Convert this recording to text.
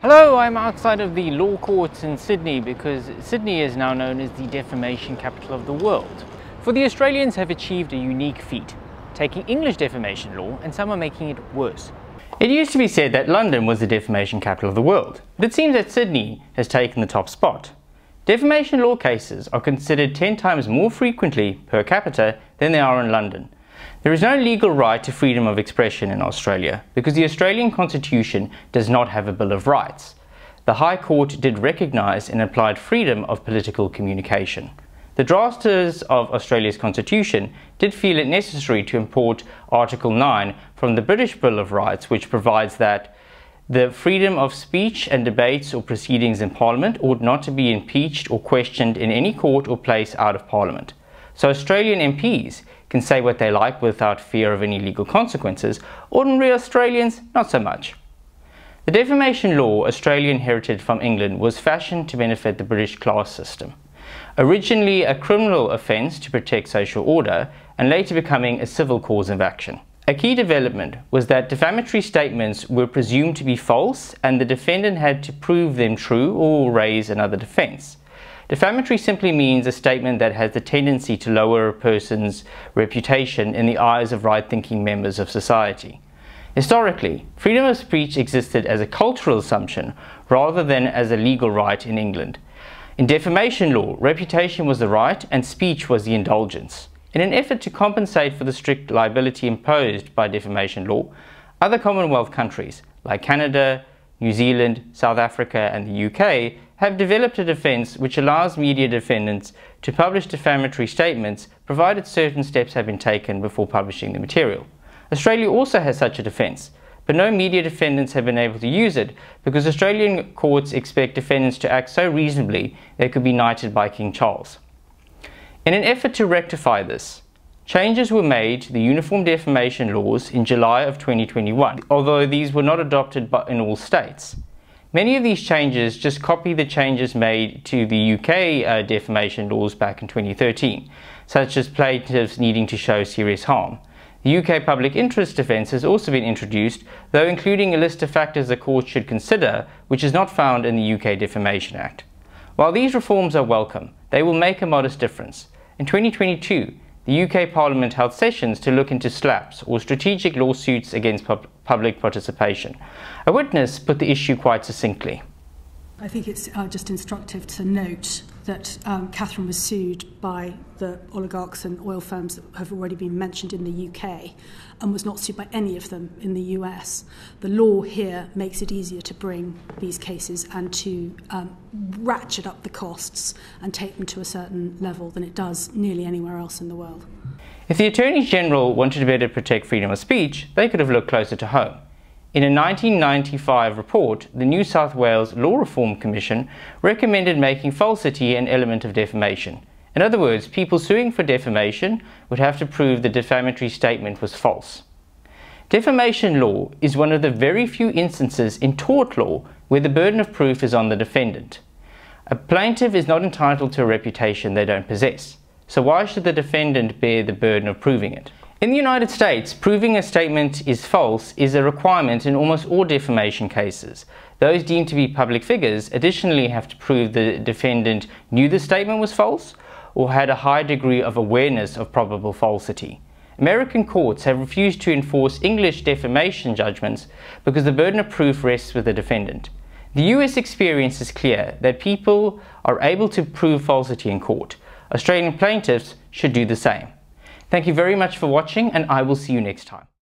Hello, I'm outside of the law courts in Sydney because Sydney is now known as the defamation capital of the world. For the Australians have achieved a unique feat, taking English defamation law and some are making it worse. It used to be said that London was the defamation capital of the world, but it seems that Sydney has taken the top spot. Defamation law cases are considered 10 times more frequently per capita than they are in London. There is no legal right to freedom of expression in Australia because the Australian Constitution does not have a Bill of Rights. The High Court did recognise and applied freedom of political communication. The drafters of Australia's Constitution did feel it necessary to import Article 9 from the British Bill of Rights, which provides that the freedom of speech and debates or proceedings in Parliament ought not to be impeached or questioned in any court or place out of Parliament. So Australian MPs can say what they like without fear of any legal consequences. Ordinary Australians, not so much. The defamation law Australia inherited from England was fashioned to benefit the British class system. Originally a criminal offence to protect social order and later becoming a civil cause of action. A key development was that defamatory statements were presumed to be false and the defendant had to prove them true or raise another defence. Defamatory simply means a statement that has the tendency to lower a person's reputation in the eyes of right-thinking members of society. Historically, freedom of speech existed as a cultural assumption rather than as a legal right in England. In defamation law, reputation was the right and speech was the indulgence. In an effort to compensate for the strict liability imposed by defamation law, other Commonwealth countries like Canada, New Zealand, South Africa and the UK have developed a defence which allows media defendants to publish defamatory statements provided certain steps have been taken before publishing the material. Australia also has such a defence, but no media defendants have been able to use it because Australian courts expect defendants to act so reasonably they could be knighted by King Charles. In an effort to rectify this, changes were made to the Uniform Defamation Laws in July of 2021, although these were not adopted in all states. Many of these changes just copy the changes made to the UK defamation laws back in 2013, such as plaintiffs needing to show serious harm. The UK public interest defence has also been introduced, though including a list of factors the court should consider, which is not found in the UK Defamation Act. While these reforms are welcome, they will make a modest difference. In 2022, the UK Parliament held sessions to look into SLAPs, or strategic lawsuits against public participation. A witness put the issue quite succinctly. I think it's just instructive to note that Catherine was sued by the oligarchs and oil firms that have already been mentioned in the UK and was not sued by any of them in the US. The law here makes it easier to bring these cases and to ratchet up the costs and take them to a certain level than it does nearly anywhere else in the world. If the Attorney General wanted to better protect freedom of speech, they could have looked closer to home. In a 1995 report, the New South Wales Law Reform Commission recommended making falsity an element of defamation. In other words, people suing for defamation would have to prove the defamatory statement was false. Defamation law is one of the very few instances in tort law where the burden of proof is on the defendant. A plaintiff is not entitled to a reputation they don't possess, so why should the defendant bear the burden of proving it? In the United States, proving a statement is false is a requirement in almost all defamation cases. Those deemed to be public figures additionally have to prove the defendant knew the statement was false or had a high degree of awareness of probable falsity. American courts have refused to enforce English defamation judgments because the burden of proof rests with the defendant. The US experience is clear that people are able to prove falsity in court. Australian plaintiffs should do the same. Thank you very much for watching and I will see you next time.